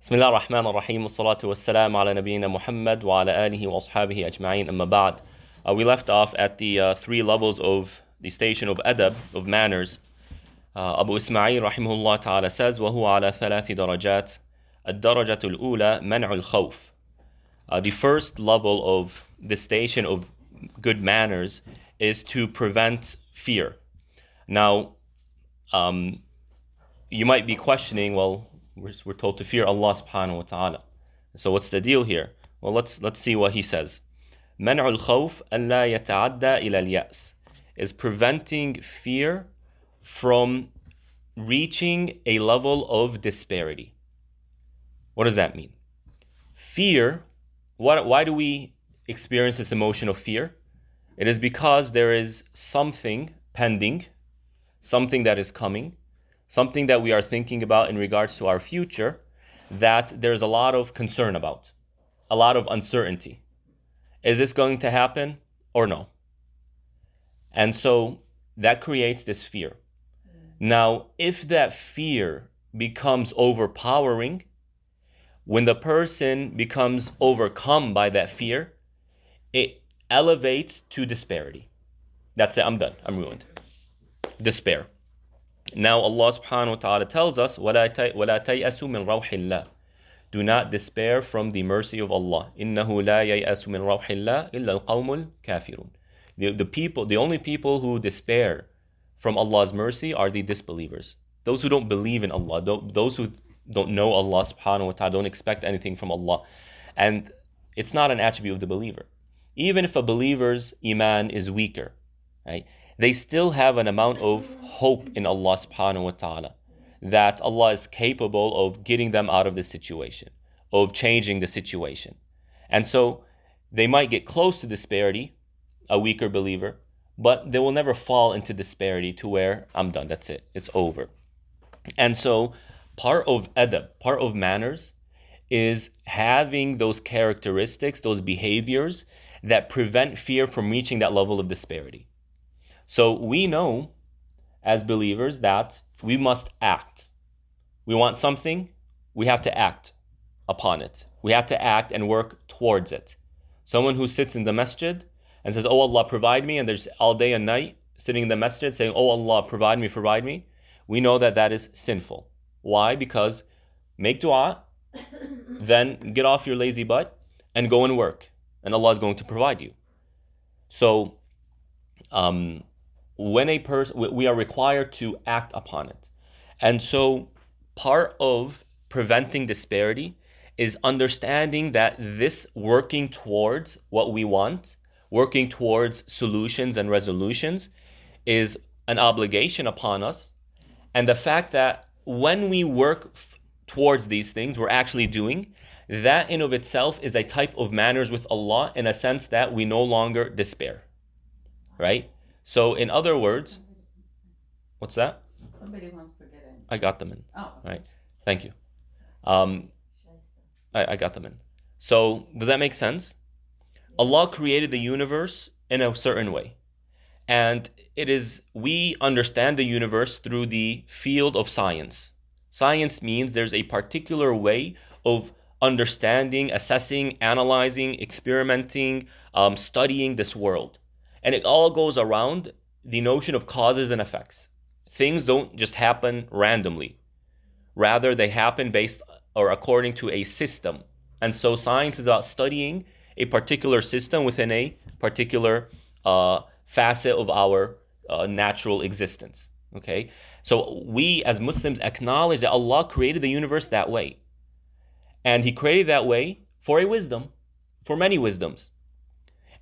Bismillah ar-Rahman ar-Rahim, wassalatu wassalamu ala nabiyyina Muhammad wa ala alihi wa ashabihi ajma'in, amma ba'd. We left off at the three levels of the station of adab, of manners. Abu Ismail rahimahullah ta'ala says, وَهُوَ عَلَى ثَلَاثِ دَرَجَاتٍ الدَّرَجَةُ الْأُولَى مَنْعُ الْخَوْفِ. The first level of the station of good manners is to prevent fear. Now, you might be questioning, well, we're told to fear Allah subhanahu wa ta'ala. So what's the deal here? Well, let's see what he says. مَنْعُ الْخَوْفِ أَلَّا يَتَعَدَّى إِلَى الْيَأْسِ is preventing fear from reaching a level of disparity. What does that mean? Fear, why do we experience this emotion of fear? It is because there is something pending, something that is coming, something that we are thinking about in regards to our future that there's a lot of concern about, a lot of uncertainty. Is this going to happen or no? And so that creates this fear. Now, if that fear becomes overpowering, when the person becomes overcome by that fear, it elevates to disparity. That's it, I'm done, I'm ruined. Despair. Now Allah subhanahu wa ta'ala tells us, وَلَا تَيْأَسُوا مِنْ رَوْحِ اللَّهِ do not despair from the mercy of Allah. إِنَّهُ لَا يَيْأَسُ مِنْ رَوْحِ اللَّهِ إِلَّا الْقَوْمُ الْكَافِرُونَ. The only people who despair from Allah's mercy are the disbelievers. Those who don't believe in Allah, those who don't know Allah subhanahu wa ta'ala, don't expect anything from Allah. And it's not an attribute of the believer. Even if a believer's iman is weaker, right, they still have an amount of hope in Allah subhanahu wa ta'ala that Allah is capable of getting them out of the situation, of changing the situation. And so they might get close to disparity, a weaker believer, but they will never fall into disparity to where I'm done, that's it, it's over. And so part of adab, part of manners, is having those characteristics, those behaviors that prevent fear from reaching that level of disparity. So we know as believers that we must act. We want something, we have to act upon it. We have to act and work towards it. Someone who sits in the masjid and says, oh Allah, provide me, and there's all day and night sitting in the masjid saying, oh Allah, provide me, we know that that is sinful. Why? Because make dua, then get off your lazy butt and go and work, and Allah is going to provide you. So, when a person, we are required to act upon it. And so part of preventing disparity is understanding that this working towards what we want, working towards solutions and resolutions, is an obligation upon us. And the fact that when we work towards these things, we're actually doing, that in of itself is a type of manners with Allah, in a sense that we no longer despair, right? So in other words, what's that? Somebody wants to get in. I got them in. Oh. Right. Thank you. I got them in. So does that make sense? Allah created the universe in a certain way. And we understand the universe through the field of science. Science means there's a particular way of understanding, assessing, analyzing, experimenting, studying this world. And it all goes around the notion of causes and effects. Things don't just happen randomly. Rather, they happen based or according to a system. And so science is about studying a particular system within a particular facet of our natural existence. Okay? So we as Muslims acknowledge that Allah created the universe that way. And He created that way for a wisdom, for many wisdoms.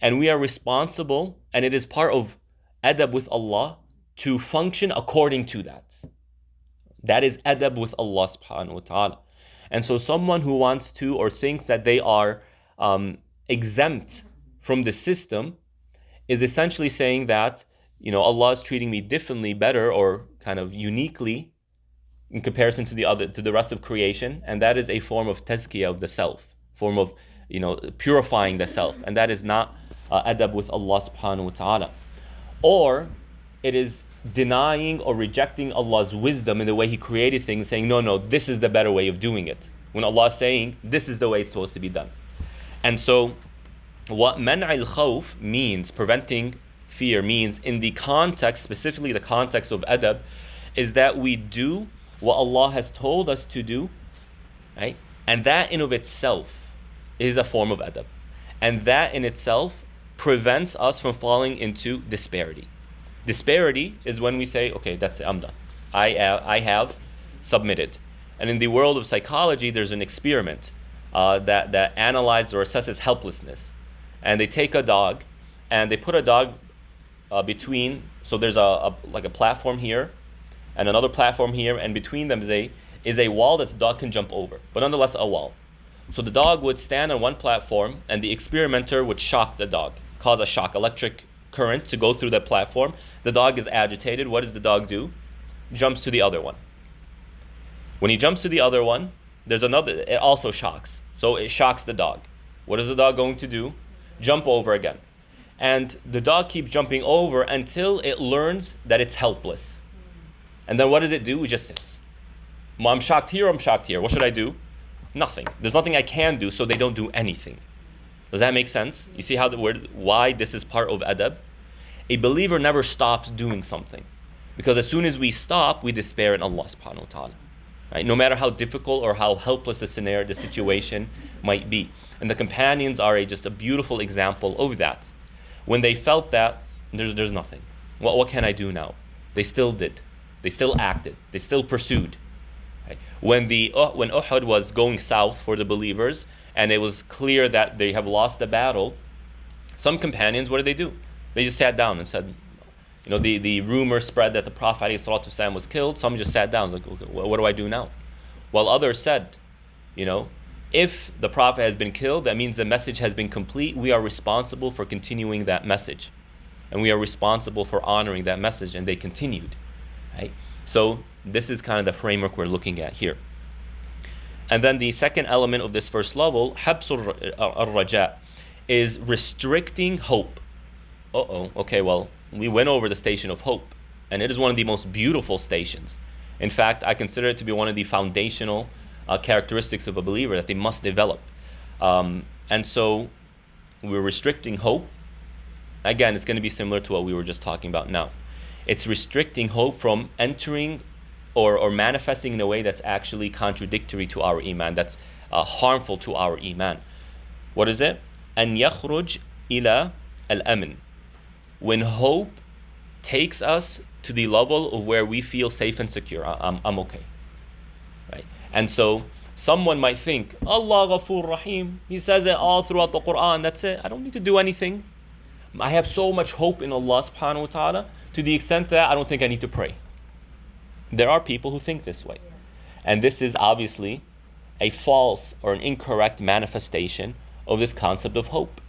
And we are responsible, and it is part of adab with Allah to function according to that. That is adab with Allah subhanahu wa ta'ala. And so someone who wants to or thinks that they are exempt from the system is essentially saying that, Allah is treating me differently, better, or kind of uniquely in comparison to the rest of creation, and that is a form of tazkiyah of the self, form of purifying the self, and that is not adab with Allah subhanahu wa ta'ala. Or it is denying or rejecting Allah's wisdom in the way He created things, saying, no, this is the better way of doing it. when Allah is saying this is the way it's supposed to be done. And so what man' al-khawf means, preventing fear, means in the context, specifically the context of adab, is that we do what Allah has told us to do, right? And that in of itself is a form of adab. And that in itself prevents us from falling into disparity. Disparity is when we say, okay, that's it, I'm done. I have submitted. And in the world of psychology, there's an experiment that analyzes or assesses helplessness. And they take a dog and they put a dog between, so there's like a platform here and another platform here, and between them is a wall that the dog can jump over, but nonetheless a wall. So the dog would stand on one platform and the experimenter would shock the dog, cause a shock, electric current to go through that platform. The dog is agitated. What does the dog do? Jumps to the other one. When he jumps to the other one, there's another, it also shocks. So it shocks the dog. What is the dog going to do? Jump over again. And the dog keeps jumping over until it learns that it's helpless. And then what does it do? It just sits. Well, I'm shocked here, I'm shocked here. What should I do? Nothing. There's nothing I can do, so they don't do anything. Does that make sense? You see how why this is part of adab? A believer never stops doing something. Because as soon as we stop, we despair in Allah subhanahu wa ta'ala. Right? No matter how difficult or how helpless the scenario, the situation might be. And the companions are just a beautiful example of that. When they felt that, there's nothing. What can I do now? They still did. They still acted. They still pursued. Right? When Uhud was going south for the believers, and it was clear that they have lost the battle, some companions, what did they do? They just sat down and said, the rumor spread that the Prophet ﷺ was killed. Some just sat down, like, okay, what do I do now? While others said, if the Prophet has been killed, that means the message has been complete. We are responsible for continuing that message. And we are responsible for honoring that message. And they continued. Right? So this is kind of the framework we're looking at here. And then the second element of this first level, habs al-raja, is restricting hope. Okay, well, we went over the station of hope, and it is one of the most beautiful stations. In fact, I consider it to be one of the foundational characteristics of a believer that they must develop. And so we're restricting hope. Again, it's going to be similar to what we were just talking about now. It's restricting hope from entering or manifesting in a way that's actually contradictory to our iman, that's harmful to our iman. What is it? أن يخرج إلى الأمن. When hope takes us to the level of where we feel safe and secure, I'm okay. Right? And so someone might think, Allah Ghafur Rahim, He says it all throughout the Quran, that's it, I don't need to do anything. I have so much hope in Allah subhanahu wa ta'ala to the extent that I don't think I need to pray. There are people who think this way. And this is obviously a false or an incorrect manifestation of this concept of hope.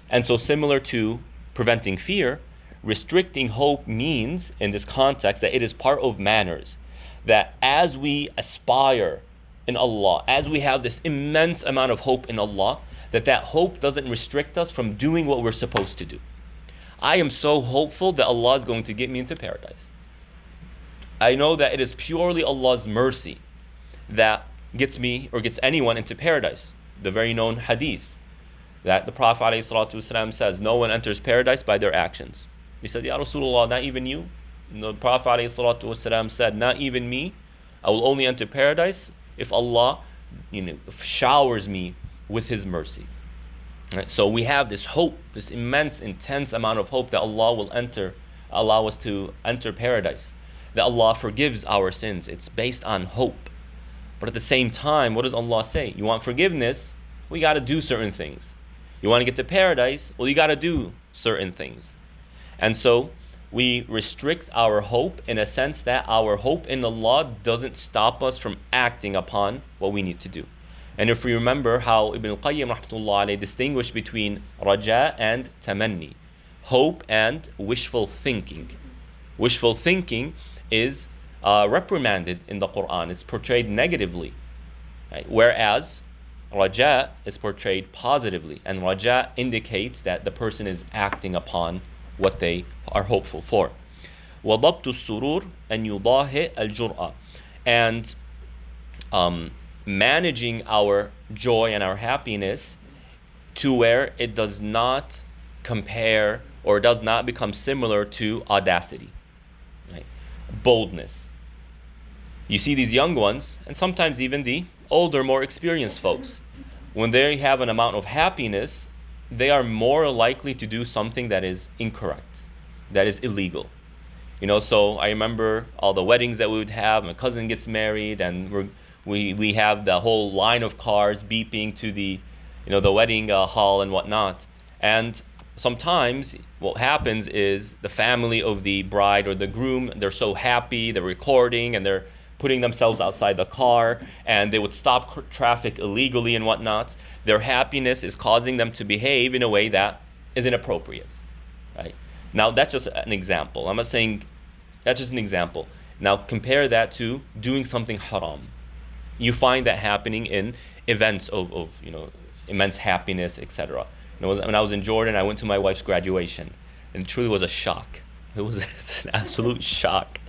And so similar to preventing fear, restricting hope means, in this context, that it is part of manners. That as we aspire in Allah, as we have this immense amount of hope in Allah, that hope doesn't restrict us from doing what we're supposed to do. I am so hopeful that Allah is going to get me into paradise. I know that it is purely Allah's mercy that gets me or gets anyone into paradise. The very known hadith that the Prophet ﷺ says, no one enters paradise by their actions. He said, Ya Rasulullah, not even you? And the Prophet ﷺ said, not even me. I will only enter paradise if Allah showers me with His mercy. Right? So we have this hope, this immense, intense amount of hope that Allah will allow us to enter paradise, that Allah forgives our sins. It's based on hope. But at the same time, what does Allah say? You want forgiveness? Well, you got to do certain things. You want to get to paradise? Well, you got to do certain things. And so we restrict our hope in a sense that our hope in Allah doesn't stop us from acting upon what we need to do. And if we remember how Ibn Qayyim rahmatullah alayhi distinguished between raja and tamanni, hope and wishful thinking. Wishful thinking is reprimanded in the Quran. It's portrayed negatively. Right? Whereas raja is portrayed positively. And raja indicates that the person is acting upon what they are hopeful for. وَضَبْطُ السُّرُورِ أَنْ يُضَاهِئَ الْجُرْأَةِ. And managing our joy and our happiness to where it does not compare or does not become similar to audacity, right? Boldness. You see these young ones, and sometimes even the older, more experienced folks, when they have an amount of happiness, they are more likely to do something that is incorrect, that is illegal. So I remember all the weddings that we would have. My cousin gets married, and we have the whole line of cars beeping to the wedding hall and whatnot. And sometimes what happens is the family of the bride or the groom, they're so happy, they're recording, and they're putting themselves outside the car, and they would stop traffic illegally and whatnot. Their happiness is causing them to behave in a way that is inappropriate, right? Now, that's just an example. I'm not saying that's just an example. Now, compare that to doing something haram. You find that happening in events of immense happiness, etc. When I was in Jordan, I went to my wife's graduation, and it truly was a shock. It was an absolute shock.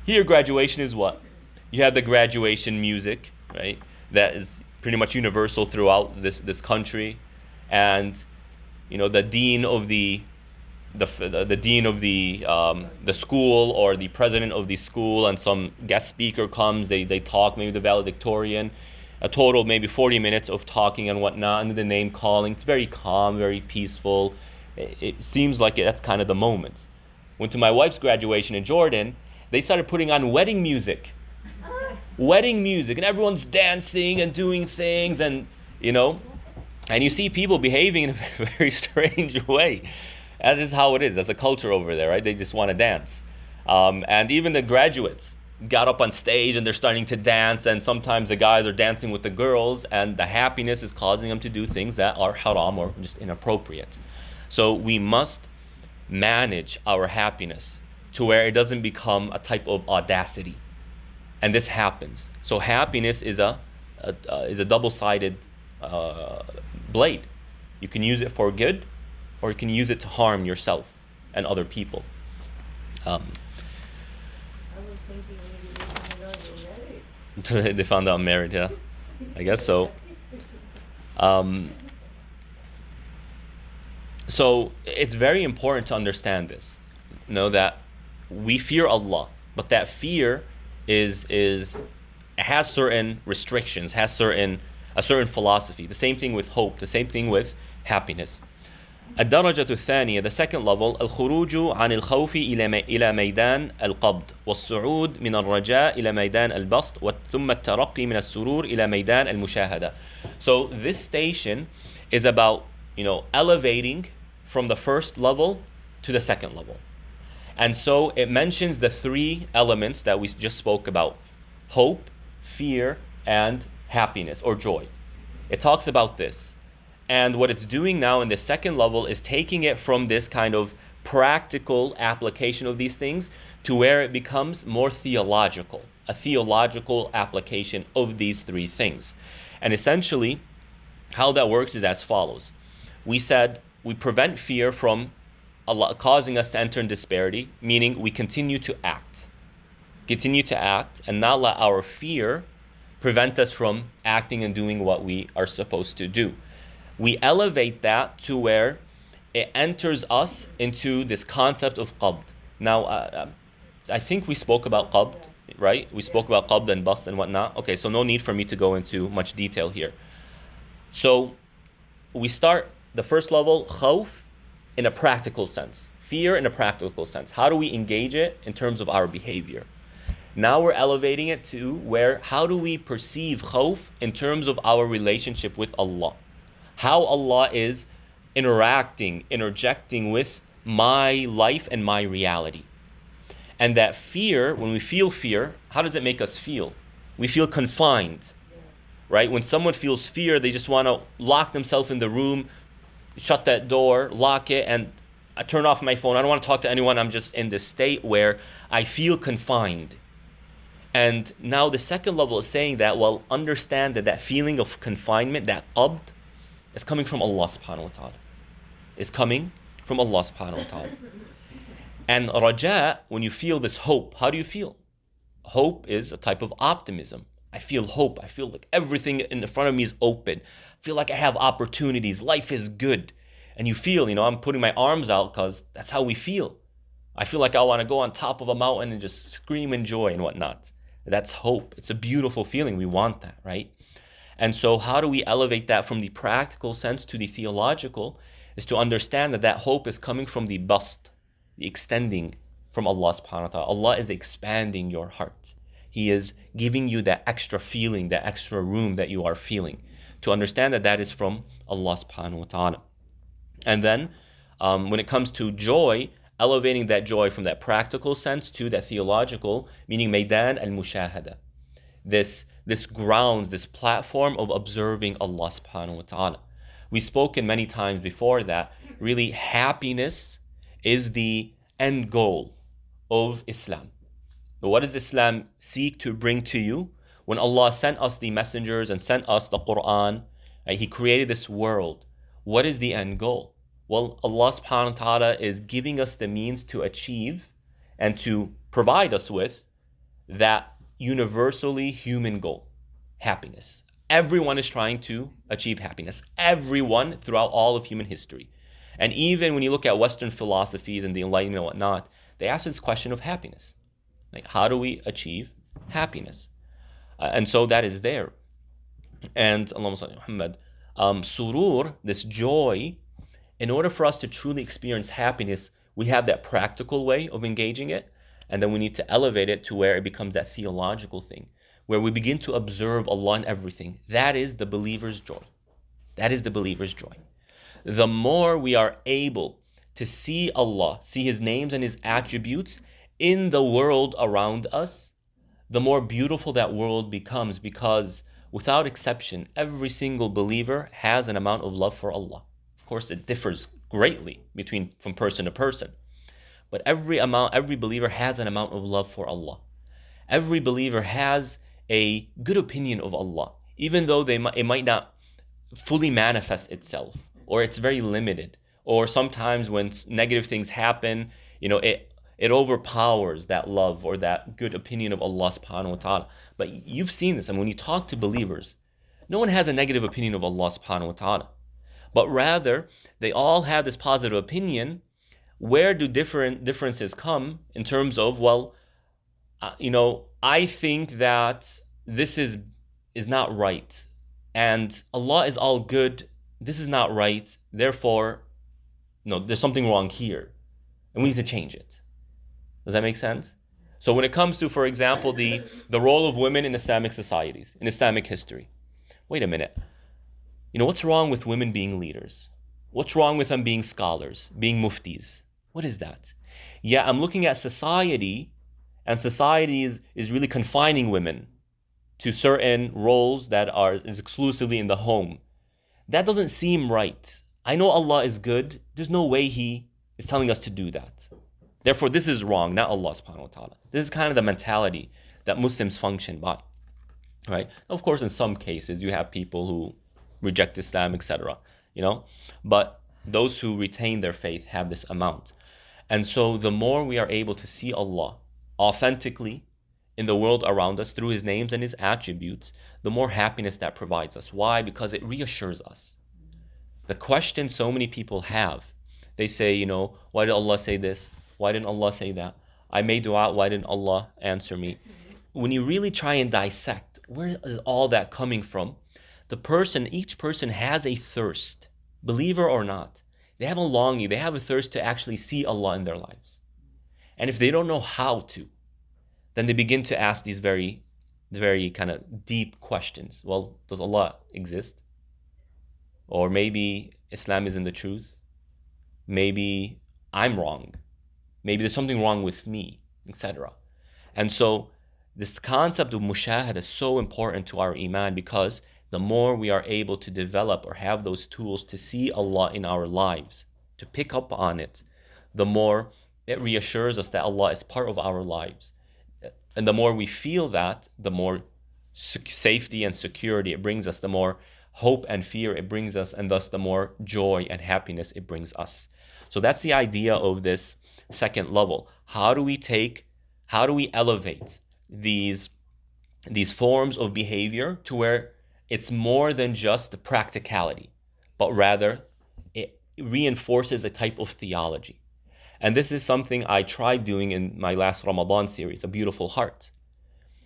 Here, graduation is what? You have the graduation music, right? That is pretty much universal throughout this country, and the dean of the dean of the school, or the president of the school, and some guest speaker comes. They talk, maybe the valedictorian, a total maybe 40 minutes of talking and whatnot, and the name calling. It's very calm, very peaceful. It seems like that's kind of the moment. Went to my wife's graduation in Jordan. They started putting on wedding music, and everyone's dancing and doing things, and you see people behaving in a very strange way. That is how it is. That's a culture over there, right? They just want to dance. And even the graduates got up on stage and they're starting to dance, and sometimes the guys are dancing with the girls, and the happiness is causing them to do things that are haram or just inappropriate. So we must manage our happiness to where it doesn't become a type of audacity. And this happens. So happiness is a double-sided blade. You can use it for good, or you can use it to harm yourself and other people. I was thinking maybe you're married. They found out I'm married, yeah. I guess so. So it's very important to understand this. Know that we fear Allah, but that fear has certain restrictions, has a certain philosophy. The same thing with hope, the same thing with happiness. الدرجة الثانية, the second level, الخروج عن الخوف إلى ميدان القبض والصعود من الرجاء إلى ميدان البسط ثم الترقي من السرور إلى ميدان المشاهدة. So this station is about elevating from the first level to the second level. And so it mentions the three elements that we just spoke about: hope, fear, and happiness or joy. It talks about this. And what it's doing now in the second level is taking it from this kind of practical application of these things to where it becomes more theological, a theological application of these three things. And essentially, how that works is as follows. We said we prevent fear from causing us to enter in disparity, meaning we continue to act and not let our fear prevent us from acting and doing what we are supposed to do. We elevate that to where it enters us into this concept of qabd. Now, I think we spoke about qabd, right? We spoke about qabd and bast and whatnot. Okay, so no need for me to go into much detail here. So we start the first level, khawf, in a practical sense. Fear in a practical sense. How do we engage it in terms of our behavior? Now we're elevating it to where, how do we perceive khawf in terms of our relationship with Allah? How Allah is interjecting with my life and my reality. And that fear, when we feel fear, how does it make us feel? We feel confined, right? When someone feels fear, they just want to lock themselves in the room, shut that door, lock it, and I turn off my phone. I don't want to talk to anyone. I'm just in this state where I feel confined. And now the second level is saying that, well, understand that feeling of confinement, that qabd, is coming from Allah subhanahu wa ta'ala. It's coming from Allah subhanahu wa ta'ala. And raja, when you feel this hope, how do you feel? Hope is a type of optimism. I feel hope. I feel like everything in front of me is open. I feel like I have opportunities. Life is good. And you feel, I'm putting my arms out because that's how we feel. I feel like I want to go on top of a mountain and just scream in joy and whatnot. That's hope. It's a beautiful feeling. We want that, right? And so how do we elevate that from the practical sense to the theological? Is to understand that that hope is coming from the bast, the extending from Allah subhanahu wa ta'ala. Allah is expanding your heart. He is giving you that extra feeling, that extra room that you are feeling. To understand that that is from Allah subhanahu wa ta'ala. And then when it comes to joy, elevating that joy from that practical sense to that theological, meaning maidan al-mushahada. This grounds, this platform of observing Allah subhanahu wa ta'ala. We've spoken many times before that really happiness is the end goal of Islam. But what does Islam seek to bring to you? When Allah sent us the messengers and sent us the Quran, right, He created this world. What is the end goal? Well, Allah subhanahu wa ta'ala is giving us the means to achieve and to provide us with that universally human goal, happiness. Everyone is trying to achieve happiness. Everyone throughout all of human history. And even when you look at Western philosophies and the Enlightenment and whatnot, they ask this question of happiness. Like, how do we achieve happiness? And so that is there. And Allahumma salli Muhammad, surur, this joy, in order for us to truly experience happiness, we have that practical way of engaging it. And then we need to elevate it to where it becomes that theological thing, where we begin to observe Allah in everything. That is the believer's joy. That is the believer's joy. The more we are able to see Allah, see His names and His attributes in the world around us, the more beautiful that world becomes, because without exception, every single believer has an amount of love for Allah. Of course, it differs greatly from person to person. But every believer has an amount of love for Allah. Every believer has a good opinion of Allah, even though it might not fully manifest itself, or it's very limited, or sometimes when negative things happen, it overpowers that love or that good opinion of Allah subhanahu wa ta'ala. But you've seen this, and when you talk to believers, no one has a negative opinion of Allah subhanahu wa ta'ala, but rather they all have this positive opinion. Where do differences come in terms of, I think that this is not right, and Allah is all good, this is not right, therefore, there's something wrong here, and we need to change it. Does that make sense? So when it comes to, for example, the role of women in Islamic societies, in Islamic history, wait a minute, what's wrong with women being leaders? What's wrong with them being scholars, being muftis? What is that? Yeah, I'm looking at society, and society is really confining women to certain roles that is exclusively in the home. That doesn't seem right. I know Allah is good. There's no way He is telling us to do that. Therefore, this is wrong, not Allah subhanahu wa ta'ala. This is kind of the mentality that Muslims function by, right? Of course, in some cases, you have people who reject Islam, etc., but those who retain their faith have this amount. And so the more we are able to see Allah authentically in the world around us through His names and His attributes, the more happiness that provides us. Why? Because it reassures us. The question so many people have, they say, why did Allah say this? Why didn't Allah say that? I made dua, why didn't Allah answer me? When you really try and dissect, where is all that coming from? Each person has a thirst, believer or not. They have a longing, they have a thirst to actually see Allah in their lives. And if they don't know how to, then they begin to ask these very, very kind of deep questions. Well, does Allah exist? Or maybe Islam isn't the truth. Maybe I'm wrong. Maybe there's something wrong with me, etc. And so this concept of mushahada is so important to our iman, because the more we are able to develop or have those tools to see Allah in our lives, to pick up on it, the more it reassures us that Allah is part of our lives. And the more we feel that, the more safety and security it brings us, the more hope and fear it brings us, and thus the more joy and happiness it brings us. So that's the idea of this second level. How do we elevate these these forms of behavior to where it's more than just practicality, but rather it reinforces a type of theology. And this is something I tried doing in my last Ramadan series, A Beautiful Heart.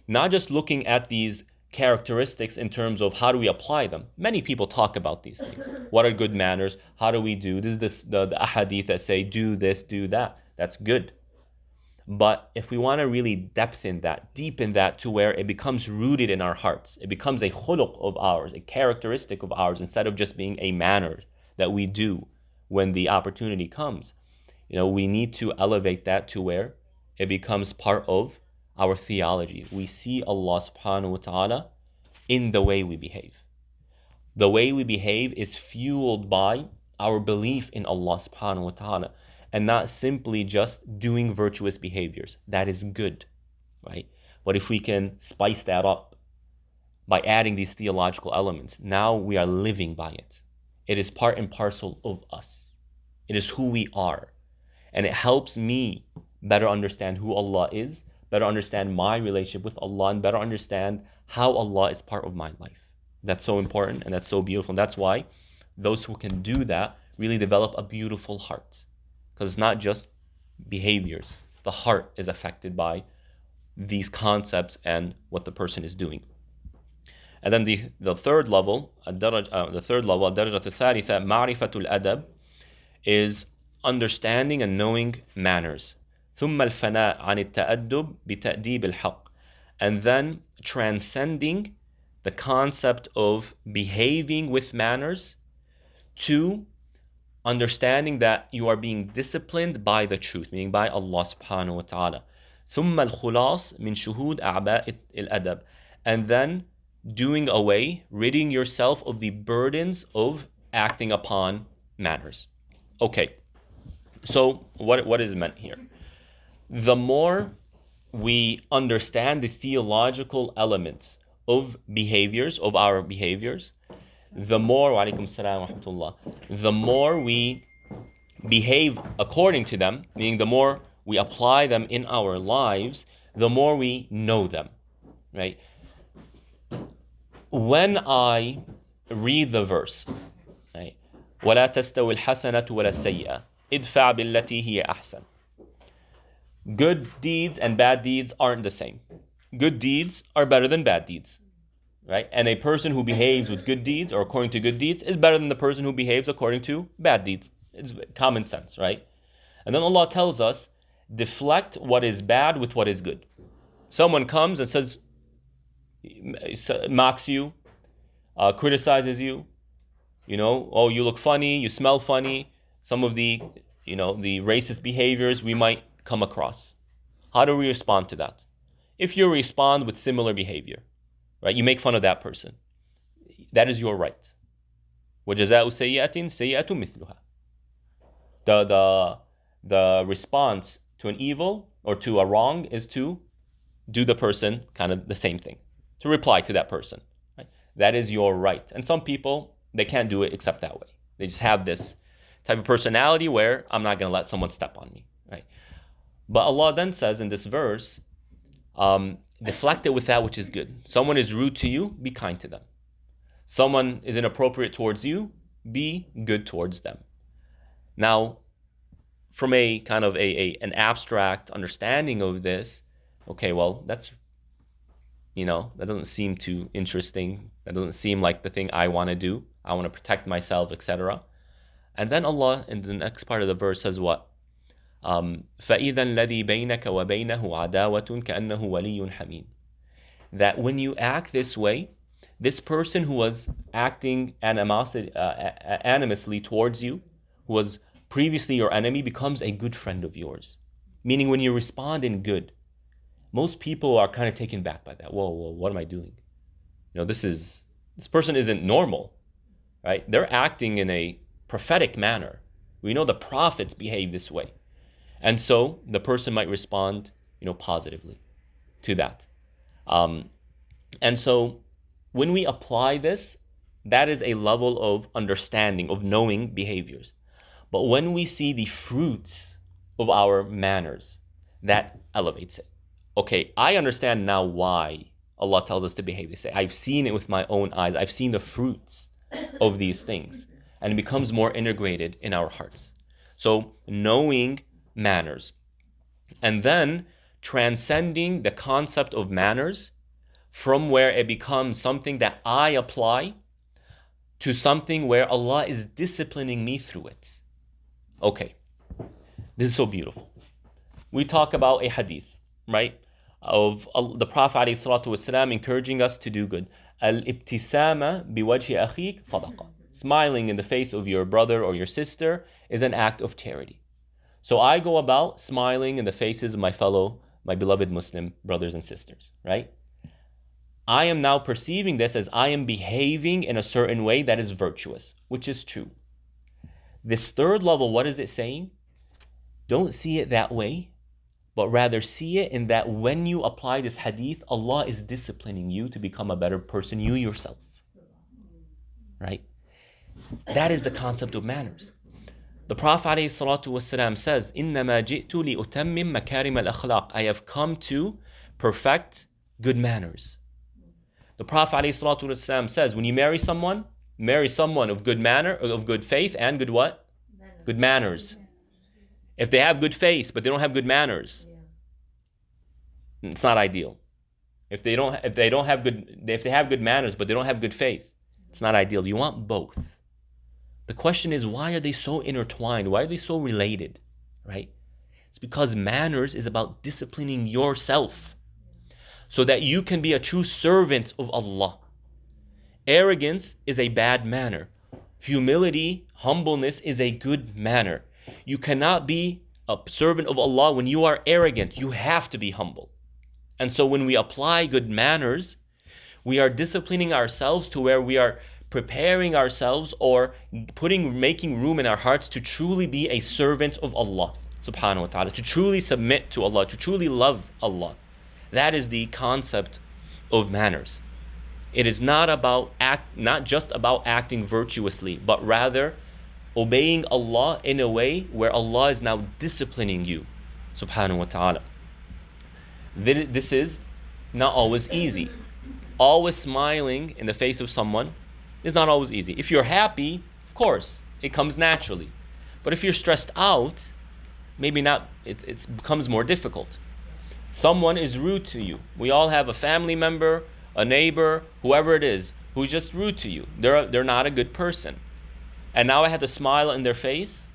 Not just looking at these characteristics in terms of how do we apply them. Many people talk about these things. What are good manners? How do we do this? The ahadith that say do this, do that. That's good. But if we want to really deepen that to where it becomes rooted in our hearts, it becomes a khuluq of ours, a characteristic of ours, instead of just being a manner that we do when the opportunity comes. We need to elevate that to where it becomes part of our theology. We see Allah subhanahu wa ta'ala in the way we behave. The way we behave is fueled by our belief in Allah subhanahu wa ta'ala, and not simply just doing virtuous behaviors. That is good, right? But if we can spice that up by adding these theological elements, now we are living by it. It is part and parcel of us. It is who we are. And it helps me better understand who Allah is, better understand my relationship with Allah, and better understand how Allah is part of my life. That's so important and that's so beautiful. And that's why those who can do that really develop a beautiful heart. Because it's not just behaviors. The heart is affected by these concepts and what the person is doing. And then the third level, الدرجة الثالثة معرفة الأدب, is understanding and knowing manners. ثم الفناء عن التأدب بتأديب الحق. And then transcending the concept of behaving with manners to understanding that you are being disciplined by the truth, meaning by Allah subhanahu wa ta'ala. ثم الخلاص من شهود أعباء الأدب. And then doing away, ridding yourself of the burdens of acting upon manners. Okay, so what is meant here? The more we understand the theological elements of behaviors, of our behaviors, the more, wa alaikum salam wa rahmatullah, the more we behave according to them, meaning the more we apply them in our lives, the more we know them, right? When I read the verse, right, وَلَا تَسْتَوِ الْحَسَنَةُ وَلَا السَّيِّئَةُ إِدْفَعْ بِالَّتِي هِيَ أَحْسَنُ. Good deeds and bad deeds aren't the same. Good deeds are better than bad deeds, right? And a person who behaves with good deeds or according to good deeds is better than the person who behaves according to bad deeds. It's common sense, right? And then Allah tells us, deflect what is bad with what is good. Someone comes and says, mocks you, criticizes you, oh, you look funny, you smell funny, some of the racist behaviors we might come across. How do we respond to that? If you respond with similar behavior, right, you make fun of that person, that is your right. وَجَزَاءُ سَيِّئَةٍ سَيِّئَةٌ مِثْلُهَا. The response to an evil or to a wrong is to do the person kind of the same thing, to reply to that person. Right? That is your right. And some people, they can't do it except that way. They just have this type of personality where I'm not going to let someone step on me. Right? But Allah then says in this verse, deflect it with that which is good. Someone is rude to you, be kind to them. Someone is inappropriate towards you, be good towards them. Now, from a kind of an abstract understanding of this, okay, well, that doesn't seem too interesting. That doesn't seem like the thing I want to do. I want to protect myself, etc. And then Allah, in the next part of the verse, says what? فَإِذَا الَّذِي بَيْنَكَ وَبَيْنَهُ عَدَاوَةٌ كَأَنَّهُ وَلِيٌّ حَمِيمٌ. That when you act this way, this person who was acting animously towards you, who was previously your enemy, becomes a good friend of yours. Meaning when you respond in good, most people are kind of taken back by that. Whoa, what am I doing? This person isn't normal, right? They're acting in a prophetic manner. We know the prophets behave this way. And so the person might respond, positively to that. And so when we apply this, that is a level of understanding, of knowing behaviors. But when we see the fruits of our manners, that elevates it. Okay, I understand now why Allah tells us to behave. They say, I've seen it with my own eyes. I've seen the fruits of these things. And it becomes more integrated in our hearts. So knowing manners. And then transcending the concept of manners from where it becomes something that I apply to something where Allah is disciplining me through it. Okay, this is so beautiful. We talk about a hadith, right? Of the Prophet ﷺ encouraging us to do good. Al-ibtisama biwajhi akhik sadaqa. Smiling in the face of your brother or your sister is an act of charity. So I go about smiling in the faces of my beloved Muslim brothers and sisters, right? I am now perceiving this as I am behaving in a certain way that is virtuous, which is true. This third level, what is it saying? Don't see it that way, but rather see it in that when you apply this hadith, Allah is disciplining you to become a better person, you yourself. Right? That is the concept of manners. The Prophet ﷺ says, إِنَّمَا جِئْتُ لِأُتَمِّمْ مَكَارِمَ الْأَخْلَاقِ I have come to perfect good manners. The Prophet ﷺ says, when you marry someone of good manner, of good faith, and good what? Good manners. If they have good faith, but they don't have good manners, it's not ideal. If they have good manners, but they don't have good faith, it's not ideal. You want both. The question is, why are they so intertwined? Why are they so related? Right? It's because manners is about disciplining yourself so that you can be a true servant of Allah. Arrogance is a bad manner. Humility, humbleness is a good manner. You cannot be a servant of Allah when you are arrogant. You have to be humble. And so when we apply good manners, we are disciplining ourselves to where we are preparing ourselves or making room in our hearts to truly be a servant of Allah subhanahu wa ta'ala, to truly submit to Allah, to truly love Allah. That is the concept of manners. It is not just about acting virtuously, but rather obeying Allah in a way where Allah is now disciplining you subhanahu wa ta'ala. This is not always easy. Always smiling in the face of someone is not always easy. If you're happy, of course, it comes naturally. But if you're stressed out, maybe not, it becomes more difficult. Someone is rude to you. We all have a family member, a neighbor, whoever it is, who's just rude to you. They're not a good person. And now I have to smile in their face.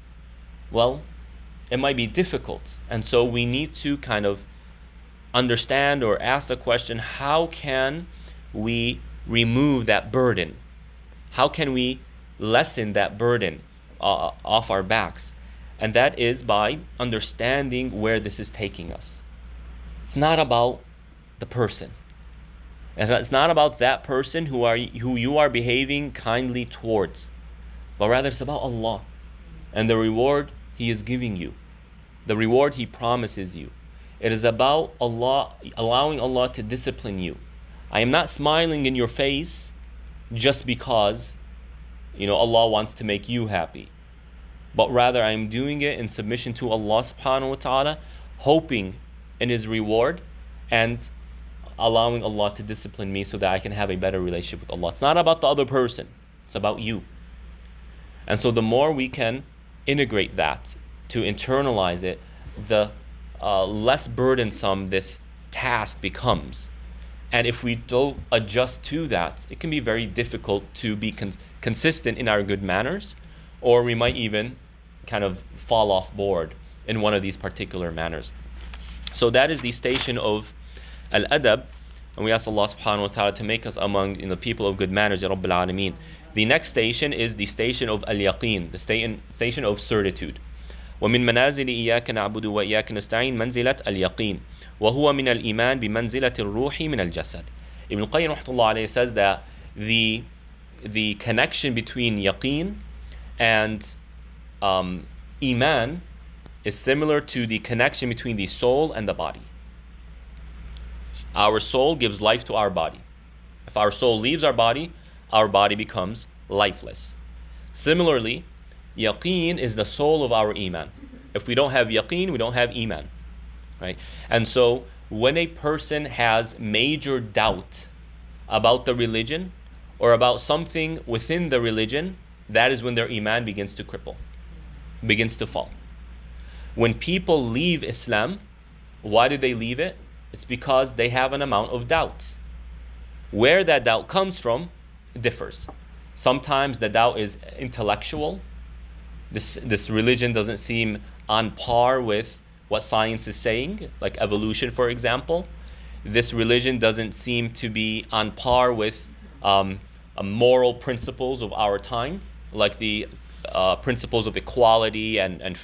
Well, it might be difficult. And so we need to kind of understand or ask the question, how can we remove that burden? How can we lessen that burden off our backs? And that is by understanding where this is taking us. It's not about the person. It's not about that person who you are behaving kindly towards, but rather it's about Allah and the reward He is giving you, the reward He promises you. It is about Allah, allowing Allah to discipline you. I am not smiling in your face just because, Allah wants to make you happy. But rather I am doing it in submission to Allah subhanahu wa ta'ala, hoping in His reward and allowing Allah to discipline me so that I can have a better relationship with Allah. It's not about the other person, it's about you. And so the more we can integrate that, to internalize it, the less burdensome this task becomes. And if we don't adjust to that, it can be very difficult to be consistent in our good manners, or we might even kind of fall off board in one of these particular manners. So that is the station of al-adab, and we ask Allah subhanahu wa ta'ala to make us among the people of good manners, Ya Rabbil Alameen. The next station is the station of al-yaqeen, the station of certitude. ومن منازل إياك نعبد وإياك نستعين منزلة اليقين وهو من الإيمان بمنزلة الروح من الجسد. Ibn Qayyim rahmatullah alayhi says that the connection between yaqeen and iman is similar to the connection between the soul and the body. Our soul gives life to our body. If our soul leaves our body becomes lifeless. Similarly, yaqeen is the soul of our iman. If we don't have yaqeen, we don't have iman, right? And so when a person has major doubt about the religion or about something within the religion, that is when their iman begins to cripple, begins to fall. When people leave Islam, why do they leave it? It's because they have an amount of doubt. Where that doubt comes from differs. Sometimes the doubt is intellectual. This religion doesn't seem on par with what science is saying, like evolution, for example. This religion doesn't seem to be on par with moral principles of our time, like the principles of equality and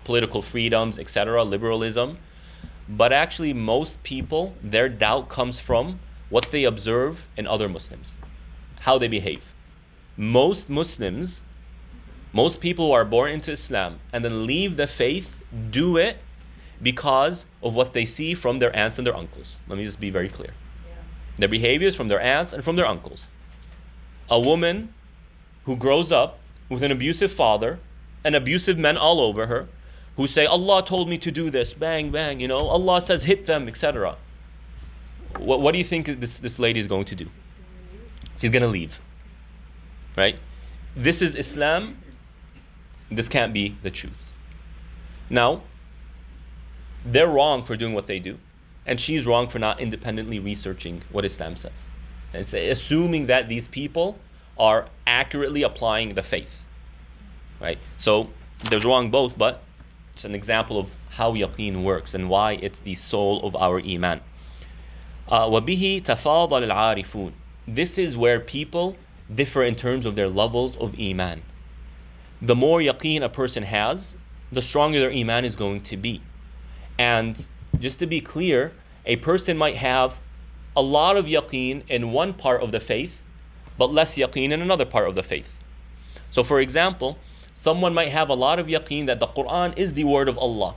political freedoms, etc., liberalism. But actually, most people, their doubt comes from what they observe in other Muslims, how they behave. Most Muslims, most people who are born into Islam and then leave the faith, do it because of what they see from their aunts and their uncles. Let me just be very clear. Yeah. Their behaviors from their aunts and from their uncles. A woman who grows up with an abusive father and abusive men all over her, who say, Allah told me to do this, bang, bang, Allah says hit them, etc. What do you think this lady is going to do? She's going to leave. Right? This is Islam. This can't be the truth. Now, they're wrong for doing what they do, and she's wrong for not independently researching what Islam says. And assuming that these people are accurately applying the faith. Right? So, there's wrong both, but it's an example of how yaqeen works and why it's the soul of our iman. وَبِهِ تَفَاضَلَ الْعَارِفُونَ. This is where people differ in terms of their levels of iman. The more yaqeen a person has, the stronger their iman is going to be. And just to be clear, a person might have a lot of yaqeen in one part of the faith, but less yaqeen in another part of the faith. So for example, someone might have a lot of yaqeen that the Quran is the word of Allah.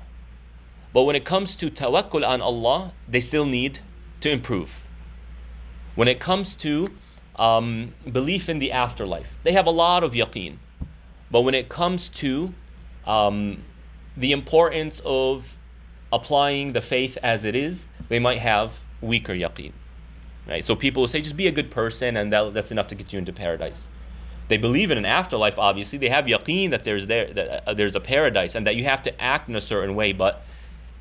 But when it comes to tawakkul on Allah, they still need to improve. When it comes to belief in the afterlife, they have a lot of yaqeen. But when it comes to the importance of applying the faith as it is, they might have weaker yaqeen. Right? So people will say, just be a good person and that's enough to get you into paradise. They believe in an afterlife, obviously. They have yaqeen that there's a paradise and that you have to act in a certain way, but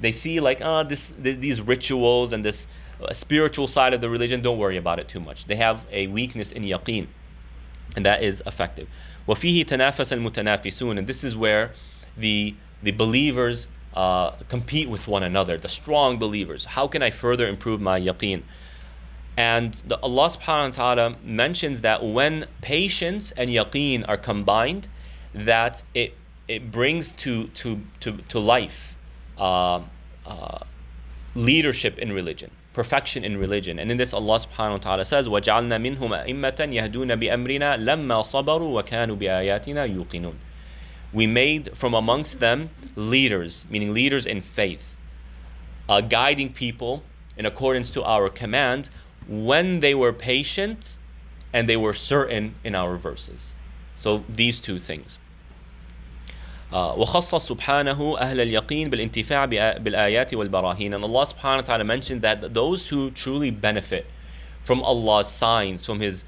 they see like, these rituals and this spiritual side of the religion, don't worry about it too much. They have a weakness in yaqeen, and that is effective. وَفِيهِ تَنَافَسَ الْمُتَنَافِسُونَ. And this is where the believers compete with one another, the strong believers. How can I further improve my yaqeen? And Allah subhanahu wa ta'ala mentions that when patience and yaqeen are combined, that it brings to life leadership in religion, perfection in religion. And in this, Allah subhanahu wa ta'ala says, وَجَعَلْنَا مِنْهُمْ أَئِمَّةً يَهْدُونَ بِأَمْرِنَا لَمَّا صَبَرُوا وَكَانُوا بِآيَاتِنَا يُوقِنُونَ. We made from amongst them leaders, meaning leaders in faith, guiding people in accordance to our command when they were patient and they were certain in our verses. So these two things. وخص سبحانه أهل اليقين بالانتفاع بالآيات والبراهين. And Allah subhanahu wa ta'ala mentioned that those who truly benefit from Allah's signs, from his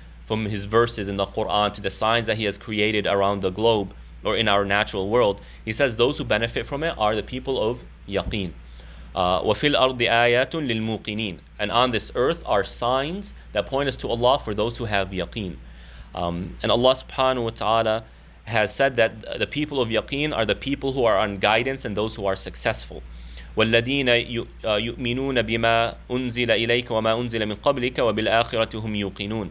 verses in the Quran to the signs that He has created around the globe or in our natural world, He says those who benefit from it are the people of yaqeen. وَفِي الْأَرْضِ آيَاتٌ لِلْمُوقِنِينَ. And on this earth are signs that point us to Allah for those who have yaqeen. And Allah subhanahu wa ta'ala has said that the people of yaqeen are the people who are on guidance and those who are successful. وَالَّذِينَ يُؤْمِنُونَ بِمَا أُنزِلَ إِلَيْكَ وَمَا أُنزِلَ مِنْ قَبْلِكَ وَبِالْآخِرَةِ هُمْ يُوقِنُونَ.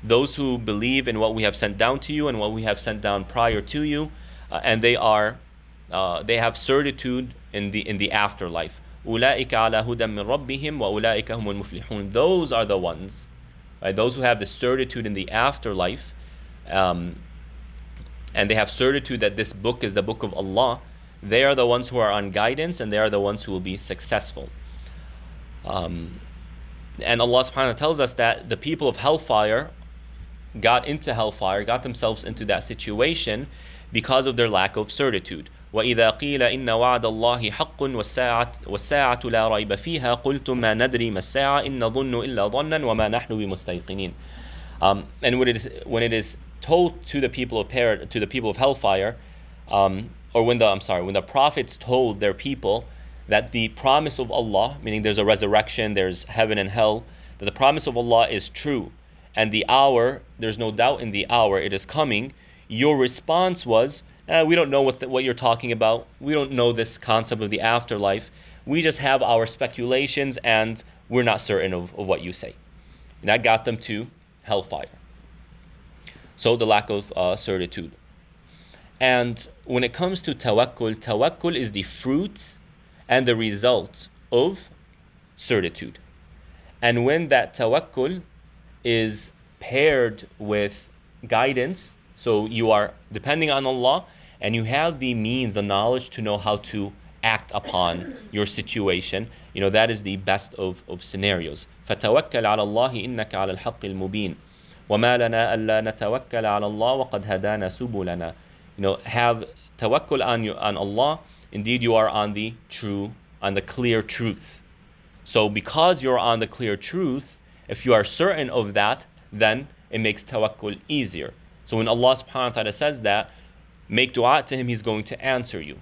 Those who believe in what we have sent down to you and what we have sent down prior to you, and they have certitude in the afterlife. أُولَٰئِكَ عَلَى هُدًى مِّن رَبِّهِمْ وَأُولَٰئِكَ هُمُ الْمُفْلِحُونَ. Those are the ones, right? Those who have the certitude in the afterlife, and they have certitude that this book is the book of Allah, they are the ones who are on guidance and they are the ones who will be successful. And Allah subhanahu wa ta'ala tells us that the people of hellfire got into hellfire, got themselves into that situation because of their lack of certitude. وإذا قيل إن وعد الله حق والساعة لا ريب فيها قلتم ما ندري ما الساعة إن نظن إلا ظنا وما نحن بمستيقنين. And when it is told to the people of hellfire, or when the prophets told their people that the promise of Allah, meaning there's a resurrection, there's heaven and hell, that the promise of Allah is true, and the hour, there's no doubt in the hour, it is coming, your response was, we don't know what you're talking about. We don't know this concept of the afterlife. We just have our speculations, and we're not certain of what you say. And that got them to hellfire. So the lack of certitude. And when it comes to tawakkul is the fruit and the result of certitude. And when that tawakkul is paired with guidance, so you are depending on Allah and you have the means, the knowledge to know how to act upon your situation, that is the best of scenarios. فَتَوَكَّلْ عَلَى اللَّهِ إِنَّكَ عَلَى الْحَقِّ الْمُبِينِ وَمَا لَنَا أَلَّا نَتَوَكَّلَ عَلَى اللَّهِ وَقَدْ هَدَانَا سُبُلَنَا. Have tawakkul on Allah. Indeed, you are on the clear truth. So because you're on the clear truth, if you are certain of that, then it makes tawakkul easier. So when Allah subhanahu wa ta'ala says that, make dua to Him, He's going to answer you.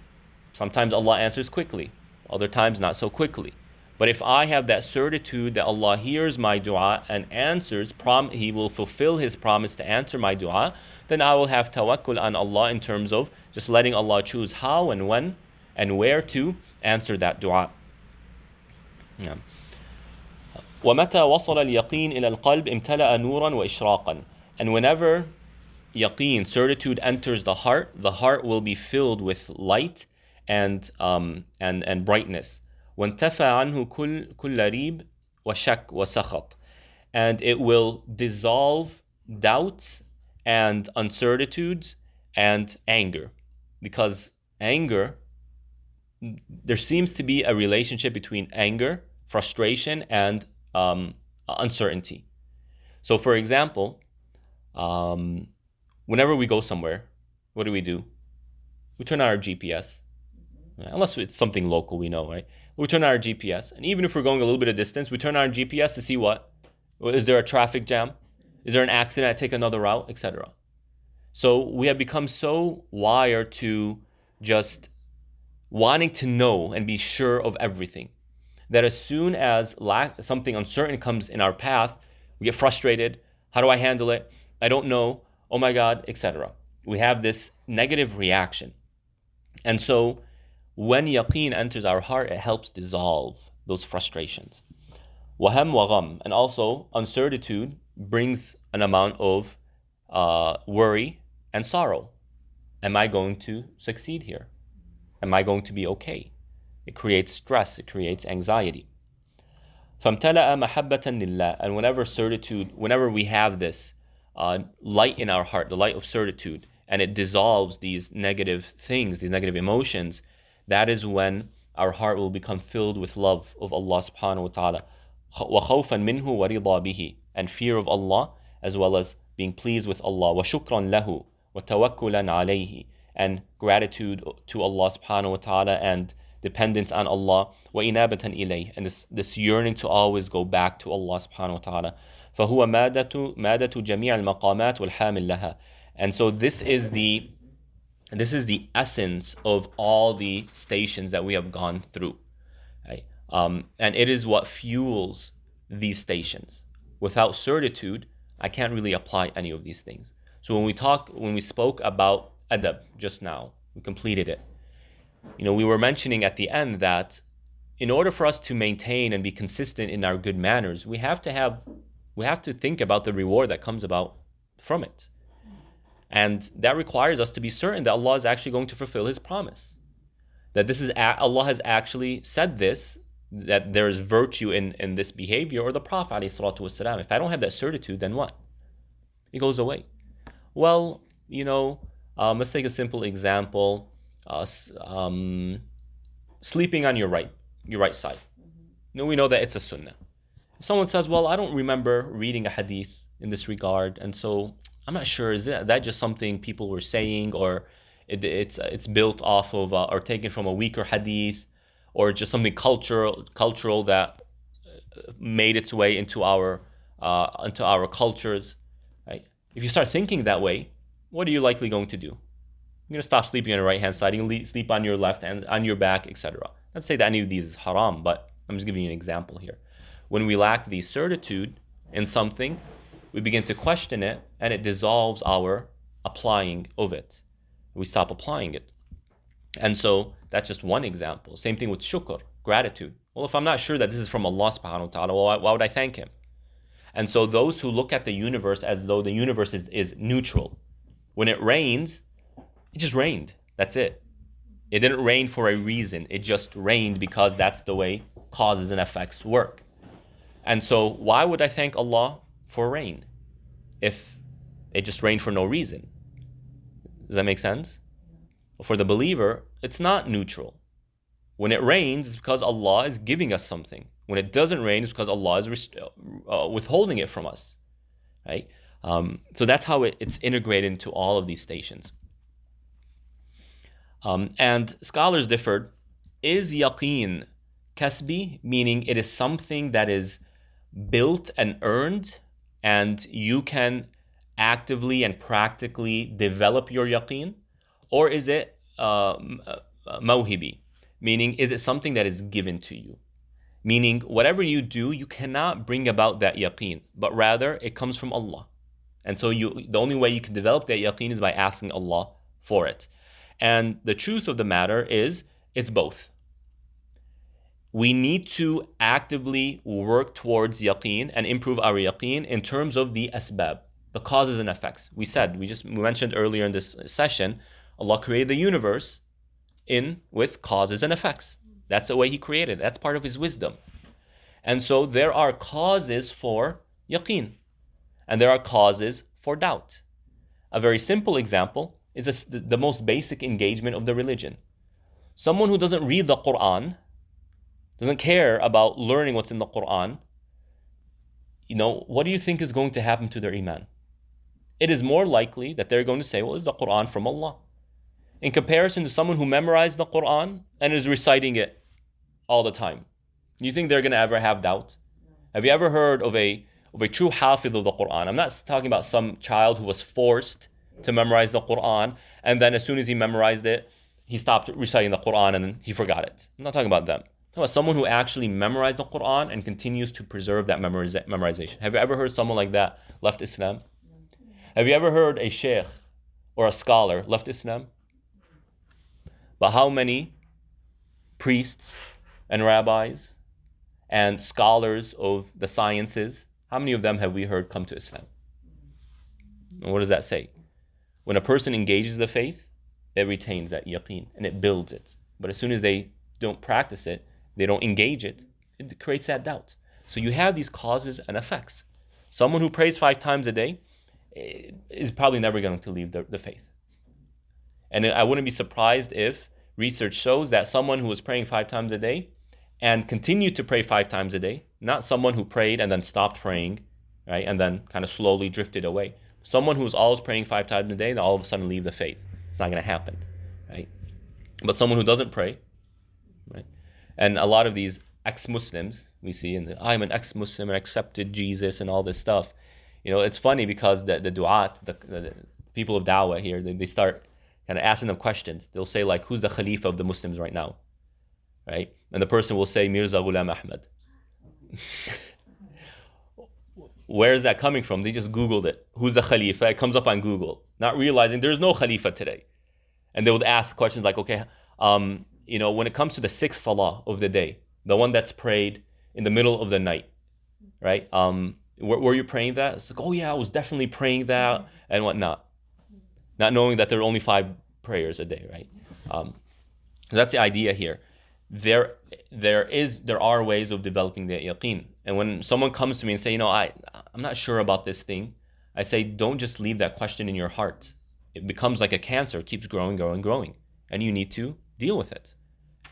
Sometimes Allah answers quickly, other times not so quickly. But if I have that certitude that Allah hears my dua and answers, He will fulfill His promise to answer my dua, then I will have tawakkul on Allah in terms of just letting Allah choose how and when and where to answer that dua. Yeah. وَمَتَى وَصَلَ الْيَقِينُ إِلَى الْقَلْبِ امْتَلَأَ نُورًا وَإِشْرَاقًا. And whenever yaqeen, certitude, enters the heart will be filled with light and brightness. وَانْتَفَى عَنْهُ كُلَّ رِيبٍ وَشَكٍّ وَسَخَطٍ. And it will dissolve doubts and uncertitudes and anger. Because anger, there seems to be a relationship between anger, frustration, and uncertainty. So for example, whenever we go somewhere, what do? We turn on our GPS. Unless it's something local, we know, right? We turn on our GPS, and even if we're going a little bit of distance, we turn on our GPS to see what? Is there a traffic jam? Is there an accident? I take another route, etc. So we have become so wired to just wanting to know and be sure of everything, that as soon as something uncertain comes in our path, we get frustrated. How do I handle it? I don't know. Oh my God, etc. We have this negative reaction. And so when yaqeen enters our heart, it helps dissolve those frustrations. Waham wa gham. And also uncertitude brings an amount of worry and sorrow. Am I going to succeed here? Am I going to be okay? It creates stress, it creates anxiety. فَامْتَلَأَ مَحَبَّةً لِلَّهِ. And whenever we have this light in our heart, the light of certitude, and it dissolves these negative things, these negative emotions, that is when our heart will become filled with love of Allah subhanahu wa ta'ala. وَخَوْفًا مِنْهُ وَرِضَى بِهِ. And fear of Allah, as well as being pleased with Allah. وَشُكْرًا لَهُ وَتَوَكُّلًا عَلَيْهِ. And gratitude to Allah subhanahu wa ta'ala and dependence on Allah. وَإِنَابَةً إِلَيْهِ. And this yearning to always go back to Allah subhanahu wa ta'ala. فَهُوَ مَادَةُ جَمِيعَ الْمَقَامَاتِ وَالْحَامِلْ لَهَا. And so this is the essence of all the stations that we have gone through. Right? And it is what fuels these stations. Without certitude, I can't really apply any of these things. So when we spoke about adab just now, we completed it. We were mentioning at the end that in order for us to maintain and be consistent in our good manners, we have to think about the reward that comes about from it. And that requires us to be certain that Allah is actually going to fulfill His promise. That Allah has actually said this, that there is virtue in this behavior, or the Prophet ﷺ. If I don't have that certitude, then what? It goes away. Well, let's take a simple example. Sleeping on your right side. We know that it's a sunnah. If someone says, well, I don't remember reading a hadith in this regard, and so I'm not sure, is that just something people were saying, or it's built off of or taken from a weaker hadith, or just something cultural that made its way into our cultures, right? If you start thinking that way, what are you likely going to do? You're going to stop sleeping on your right hand side. You're going to sleep on your left and on your back, etc. Not say that any of these is haram, but I'm just giving you an example here. When we lack the certitude in something, we begin to question it, and it dissolves our applying of it. We stop applying it. And so that's just one example. Same thing with shukr, gratitude. Well, if I'm not sure that this is from Allah subhanahu wa ta'ala, well, why would I thank Him? And so those who look at the universe as though the universe is neutral, when it rains, it just rained. That's it. It didn't rain for a reason. It just rained because that's the way causes and effects work. And so why would I thank Allah for rain if it just rained for no reason? Does that make sense? For the believer, it's not neutral. When it rains, it's because Allah is giving us something. When it doesn't rain, it's because Allah is withholding it from us. Right? So that's how it's integrated into all of these stations. And scholars differed. Is yaqeen kasbi, meaning it is something that is built and earned, and you can actively and practically develop your yaqeen? Or is it mawhibi, meaning is it something that is given to you? Meaning whatever you do, you cannot bring about that yaqeen, but rather it comes from Allah. And so the only way you can develop that yaqeen is by asking Allah for it. And the truth of the matter is, it's both. We need to actively work towards yaqeen and improve our yaqeen in terms of the asbab, the causes and effects. We mentioned earlier in this session, Allah created the universe with causes and effects. That's the way He created it. That's part of His wisdom. And so there are causes for yaqeen, and there are causes for doubt. A very simple example is the most basic engagement of the religion. Someone who doesn't read the Quran, doesn't care about learning what's in the Quran, what do you think is going to happen to their iman? It is more likely that they're going to say, well, is the Quran from Allah? In comparison to someone who memorized the Quran and is reciting it all the time. Do you think they're going to ever have doubt? Have you ever heard of a true hafiz of the Quran? I'm not talking about some child who was forced to memorize the Quran, and then as soon as he memorized it, he stopped reciting the Quran and then he forgot it. I'm not talking about them. I'm talking about someone who actually memorized the Quran and continues to preserve that memorization. Have you ever heard someone like that left Islam? Have you ever heard a sheikh or a scholar left Islam? But how many priests and rabbis and scholars of the sciences, how many of them have we heard come to Islam? And what does that say? When a person engages the faith, it retains that yaqeen and it builds it. But as soon as they don't practice it, they don't engage it, it creates that doubt. So you have these causes and effects. Someone who prays 5 times a day is probably never going to leave the faith. And I wouldn't be surprised if research shows that someone who was praying 5 times a day and continued to pray 5 times a day, not someone who prayed and then stopped praying, right, and then kind of slowly drifted away. Someone who's always praying 5 times a day, and all of a sudden leave the faith. It's not going to happen, right? But someone who doesn't pray, right? And a lot of these ex-Muslims we see, I'm an ex-Muslim and accepted Jesus and all this stuff. It's funny because the du'at, the people of da'wah here, they start kind of asking them questions. They'll say like, who's the Khalifa of the Muslims right now? Right? And the person will say, Mirza Ghulam Ahmad. Where is that coming from? They just Googled it. Who's the Khalifa? It comes up on Google, not realizing there's no Khalifa today. And they would ask questions like, okay, when it comes to the 6th salah of the day, the one that's prayed in the middle of the night, right? Were you praying that? It's like, oh yeah, I was definitely praying that and whatnot. Not knowing that there are only 5 prayers a day, right? That's the idea here. There are ways of developing the yaqeen. And when someone comes to me and say, I'm not sure about this thing, I say, don't just leave that question in your heart. It becomes like a cancer. It keeps growing. And you need to deal with it.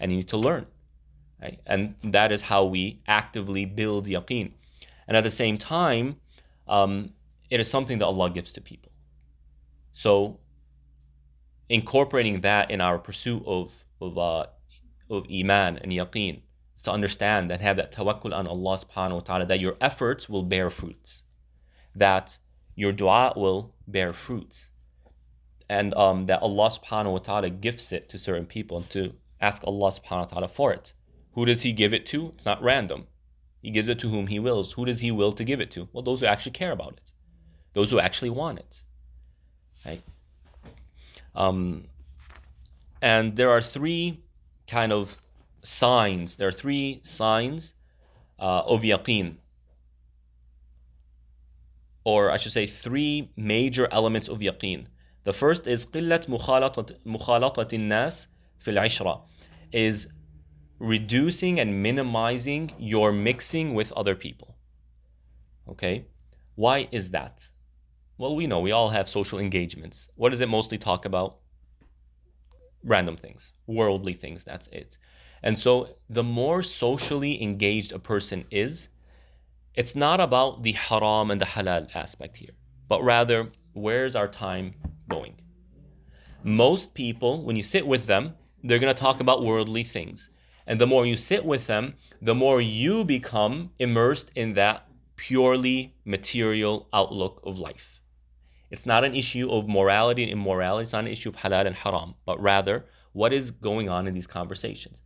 And you need to learn. Right? And that is how we actively build yaqeen. And at the same time, it is something that Allah gives to people. So incorporating that in our pursuit of iman and yaqeen is to understand and have that tawakkul on Allah subhanahu wa ta'ala, that your efforts will bear fruits, that your dua will bear fruits, and that Allah subhanahu wa ta'ala gifts it to certain people, and to ask Allah subhanahu wa ta'ala for it. Who does He give it to? It's not random. He gives it to whom He wills. Who does He will to give it to? Well, those who actually care about it, those who actually want it, right? And there are three kind of signs. There are three signs of yaqeen, or I should say three major elements of yaqeen. The first is قِلَّةْ مُخَالَطَةِ النَّاسِ فِي الْعِشْرَةِ, is reducing and minimizing your mixing with other people. Okay? Why is that? Well, we know we all have social engagements. What does it mostly talk about? Random things, worldly things, that's it. And so the more socially engaged a person is, it's not about the haram and the halal aspect here, but rather, where's our time going? Most people, when you sit with them, they're going to talk about worldly things. And the more you sit with them, the more you become immersed in that purely material outlook of life. It's not an issue of morality and immorality. It's not an issue of halal and haram, but rather, what is going on in these conversations?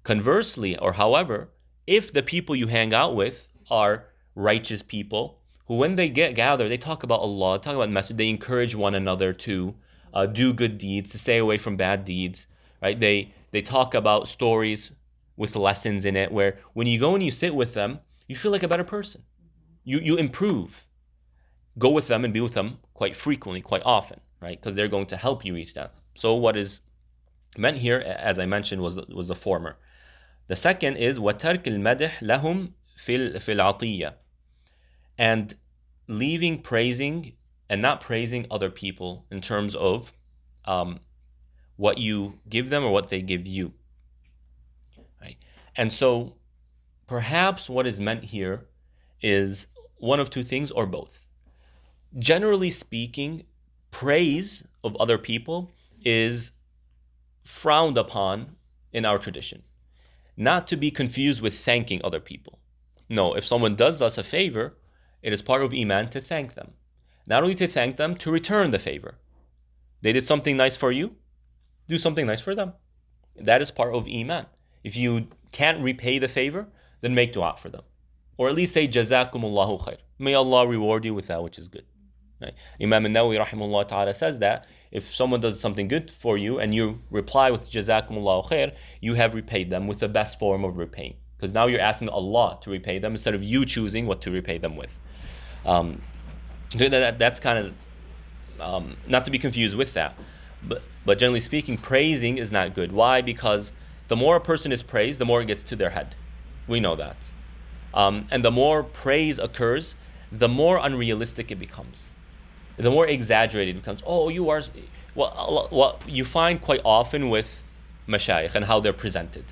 Conversely, or however, if the people you hang out with are righteous people, who when they get gathered, they talk about Allah, talk about message, they encourage one another to do good deeds, to stay away from bad deeds, right? They talk about stories with lessons in it, where when you go and you sit with them, you feel like a better person. You improve. Go with them and be with them quite frequently, quite often, right? Because they're going to help you reach that. So what is meant here, as I mentioned, was the former. The second is وَتَرْكِ الْمَدِحِ لَهُمْ فِي الْعَطِيَّةِ, and leaving praising and not praising other people in terms of what you give them or what they give you, right? And so perhaps what is meant here is one of two things or both. Generally speaking, praise of other people is frowned upon in our tradition, not to be confused with thanking other people. No, if someone does us a favor, it is part of iman to thank them. Not only to thank them, to return the favor. They did something nice for you, do something nice for them. That is part of iman. If you can't repay the favor, then make dua for them. Or at least say, Jazakumullahu khair. May Allah reward you with that which is good. Right? Imam al-Nawawi rahimahullah ta'ala says that if someone does something good for you and you reply with Jazakumullahu khair, you have repaid them with the best form of repaying. Because now you're asking Allah to repay them instead of you choosing what to repay them with. That's kind of not to be confused with that. But generally speaking, praising is not good. Why? Because the more a person is praised, the more it gets to their head. We know that. And the more praise occurs, the more unrealistic it becomes. The more exaggerated it becomes. Oh, you are... What you find quite often with mashayikh and how they're presented.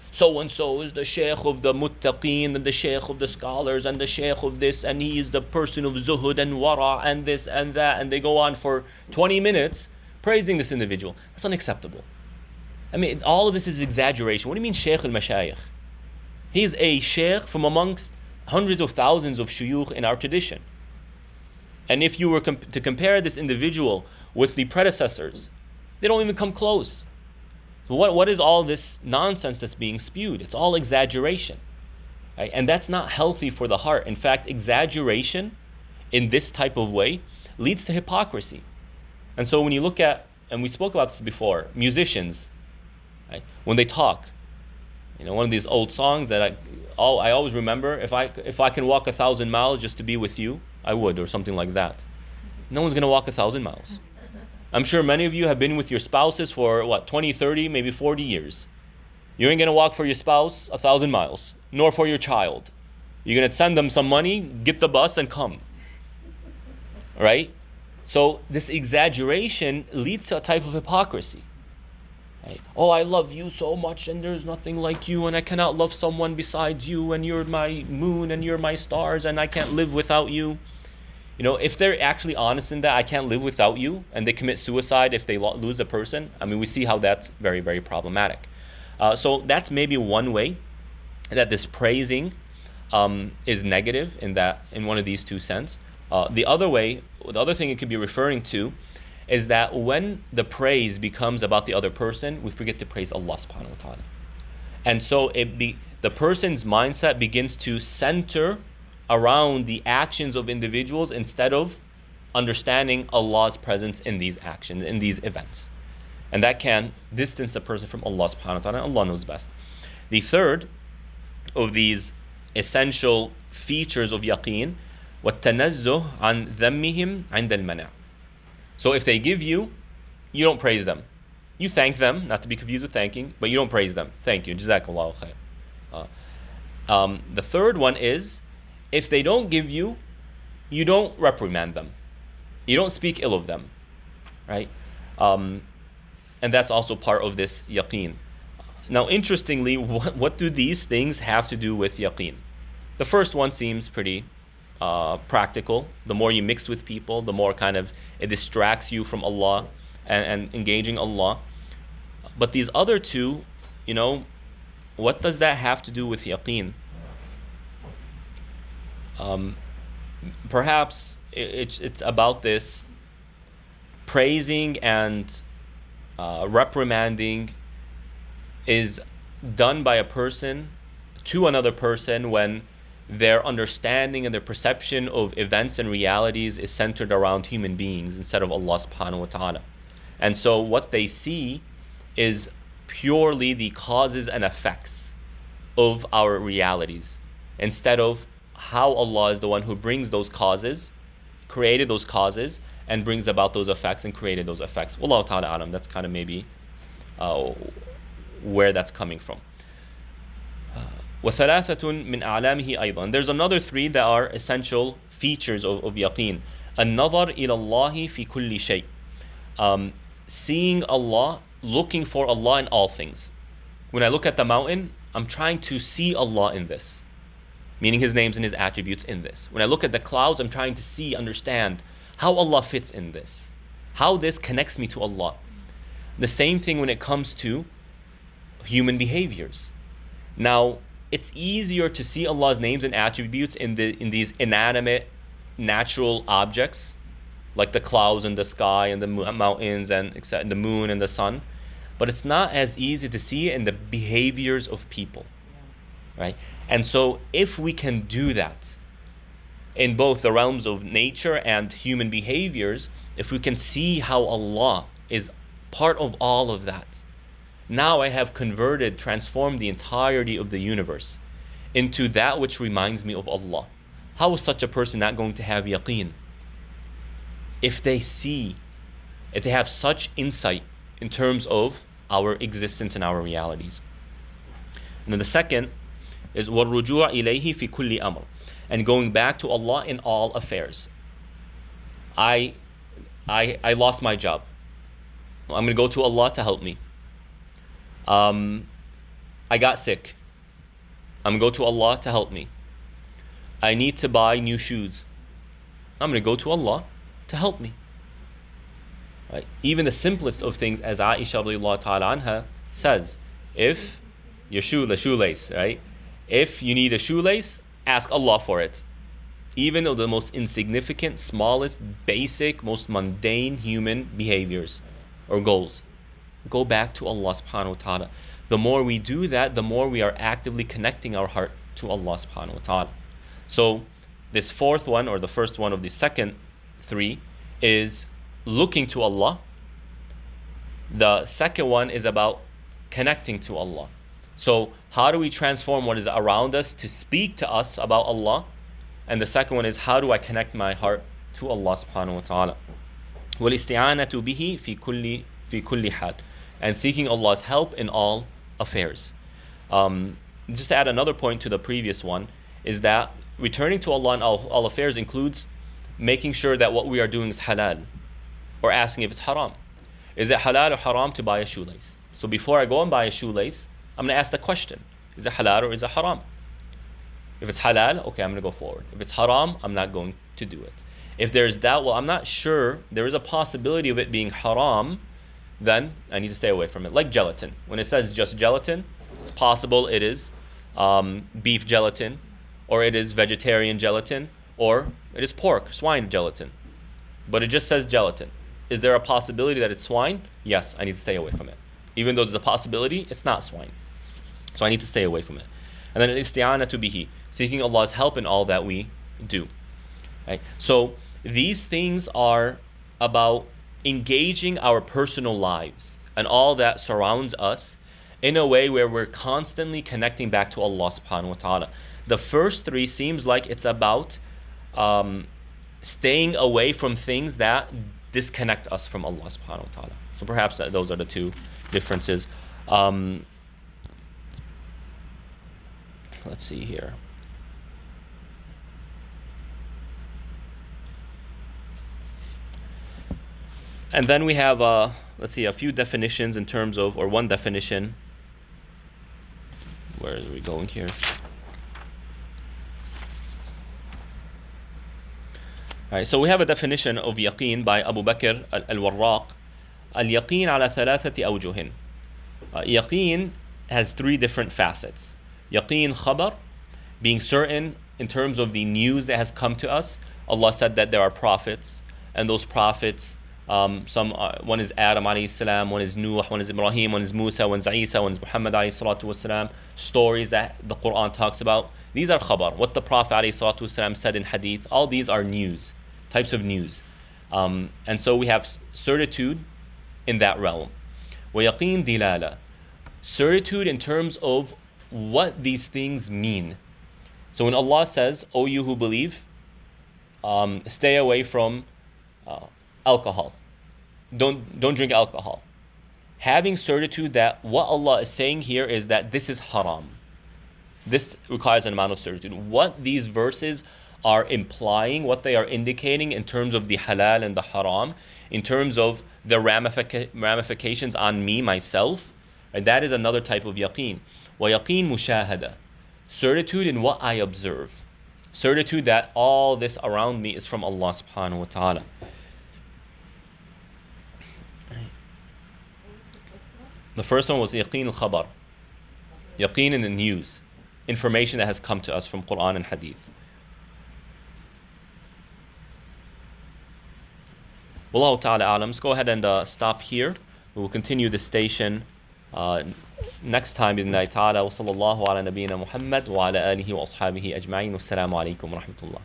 So-and-so is the sheikh of the muttaqeen, and the sheikh of the scholars, and the sheikh of this, and he is the person of zuhud and wara, and this and that, and they go on for 20 minutes praising this individual. That's unacceptable. I mean, all of this is exaggeration. What do you mean sheikh al-mashayikh? He's a sheikh from amongst hundreds of thousands of shuyukh in our tradition. And if you were to compare this individual with the predecessors, they don't even come close. So what is all this nonsense that's being spewed? It's all exaggeration. Right? And that's not healthy for the heart. In fact, exaggeration in this type of way leads to hypocrisy. And so when you look at, and we spoke about this before, musicians, right? When they talk, one of these old songs that I always remember, if I can walk 1,000 miles just to be with you, I would, or something like that. No one's going to walk 1,000 miles. I'm sure many of you have been with your spouses for 20, 30, maybe 40 years. You ain't going to walk for your spouse 1,000 miles, nor for your child. You're going to send them some money, get the bus, and come. Right? So this exaggeration leads to a type of hypocrisy. Right? Oh, I love you so much, and there's nothing like you, and I cannot love someone besides you, and you're my moon, and you're my stars, and I can't live without you. if they're actually honest in that, I can't live without you, and they commit suicide if they lose a person, we see how that's very, very problematic. So that's maybe one way that this praising is negative in one of these two sense. The other thing it could be referring to is that when the praise becomes about the other person, we forget to praise Allah subhanahu wa ta'ala. And so the person's mindset begins to center around the actions of individuals instead of understanding Allah's presence in these actions, in these events. And that can distance a person from Allah subhanahu wa ta'ala. Allah knows best. The third of these essential features of yaqeen, وَالتَّنَزُّهُ عَنْ ذَمِّهِمْ عِنْدَ الْمَنَعِ. So if they give you, you don't praise them. You thank them, not to be confused with thanking, but you don't praise them. Thank you. Jazakallahu khair. The third one is, if they don't give you, you don't reprimand them. You don't speak ill of them. Right? And that's also part of this yaqeen. Now, interestingly, what do these things have to do with yaqeen? The first one seems pretty practical. The more you mix with people, the more kind of it distracts you from Allah and engaging Allah. But these other two, what does that have to do with yaqeen? Perhaps it's about this praising and reprimanding is done by a person to another person when their understanding and their perception of events and realities is centered around human beings instead of Allah subhanahu wa ta'ala. And so what they see is purely the causes and effects of our realities instead of how Allah is the one who brings those causes, created those causes, and brings about those effects and created those effects. Wallahu ta'ala alam. That's kind of maybe where that's coming from. وَثَلَاثَةٌ مِنْ أَعْلَامِهِ أَيْضًا. There's another three that are essential features of yaqeen. النَّظَرْ إِلَى اللَّهِ فِي كُلِّ شَيْءٍ. Seeing Allah, looking for Allah in all things. When I look at the mountain, I'm trying to see Allah in this, meaning His names and His attributes in this. When I look at the clouds, I'm trying to understand how Allah fits in this, how this connects me to Allah. The same thing when it comes to human behaviors. Now, it's easier to see Allah's names and attributes in these inanimate, natural objects, like the clouds and the sky and the mountains and the moon and the sun. But it's not as easy to see it in the behaviors of people, right? And so if we can do that in both the realms of nature and human behaviors, if we can see how Allah is part of all of that, now I have transformed the entirety of the universe into that which reminds me of Allah. How is such a person not going to have yaqeen? If they have such insight in terms of our existence and our realities. And then the second is وَالرُّجُوعَ إِلَيْهِ فِي كُلِّ أَمْرٍ, and going back to Allah in all affairs. I lost my job. I'm going to go to Allah to help me. I got sick. I'm going to go to Allah to help me. I need to buy new shoes. I'm going to go to Allah to help me. Right? Even the simplest of things, as Aisha radiallahu ta'ala anha says, if your shoelace, right? If you need a shoelace, ask Allah for it. Even though the most insignificant, smallest, basic, most mundane human behaviors or goals, go back to Allah subhanahu wa ta'ala. The more we do that, the more we are actively connecting our heart to Allah subhanahu wa ta'ala. So this fourth one, or the first one of the second three, is looking to Allah. The second one is about connecting to Allah. So how do we transform what is around us to speak to us about Allah? And the second one is, how do I connect my heart to Allah subhanahu wa ta'ala? وَالْإِسْتِعَانَةُ بِهِ فِي كُلِّ حَالٍ, and seeking Allah's help in all affairs. Just to add another point to the previous one, is that returning to Allah in all affairs includes making sure that what we are doing is halal, or asking if it's haram. Is it halal or haram to buy a shoelace? So before I go and buy a shoelace, I'm going to ask the question, is it halal or is it haram? If it's halal, okay, I'm going to go forward. If it's haram, I'm not going to do it. If there's doubt, well, I'm not sure, there is a possibility of it being haram, then I need to stay away from it. Like gelatin. When it says just gelatin, it's possible it is beef gelatin, or it is vegetarian gelatin, or it is pork, swine gelatin. But it just says gelatin. Is there a possibility that it's swine? Yes, I need to stay away from it. Even though there's a possibility, it's not swine. So I need to stay away from it. And then al-isti'anatu bihi, seeking Allah's help in all that we do. Right? So these things are about engaging our personal lives and all that surrounds us in a way where we're constantly connecting back to Allah subhanahu wa ta'ala. The first three seems like it's about staying away from things that disconnect us from Allah subhanahu wa ta'ala. So perhaps those are the two differences. Let's see here. And then we have, let's see, a few definitions in terms of, or one definition. Where are we going here? All right, so we have a definition of yaqeen by Abu Bakr al-Warraq. Al-yaqeen ala thalathati awjuhin. Yaqeen has three different facets. Yaqeen khabar, being certain in terms of the news that has come to us. Allah said that there are prophets, and those prophets, one is Adam alayhi salam, one is Nuh, one is Ibrahim, one is Musa, one is Isa, one is Muhammad alayhi salatu wasalam. Stories that the Quran talks about. These are khabar, what the Prophet alayhi salatu wasalam said in hadith. All these are news, types of news. And so we have certitude in that realm. وَيَقِين dilala, certitude in terms of what these things mean. So when Allah says, O you who believe, stay away from alcohol. Don't drink alcohol. Having certitude that what Allah is saying here is that this is haram. This requires an amount of certitude. What these verses are implying, what they are indicating in terms of the halal and the haram, in terms of the ramifications on me, myself, and that is another type of yaqeen. وَيَقِين مُشَاهَدَةً, certitude in what I observe. Certitude that all this around me is from Allah subhanahu wa ta'ala. The first one was yaqeen al-khabar. Yaqeen in the news. Information that has come to us from Quran and Hadith. Wallahu ta'ala alam. Let's go ahead and stop here. We will continue this station next time بإذن الله تعالى. وصلى الله على نبينا محمد وعلى آله وأصحابه أجمعين. والسلام عليكم ورحمة الله.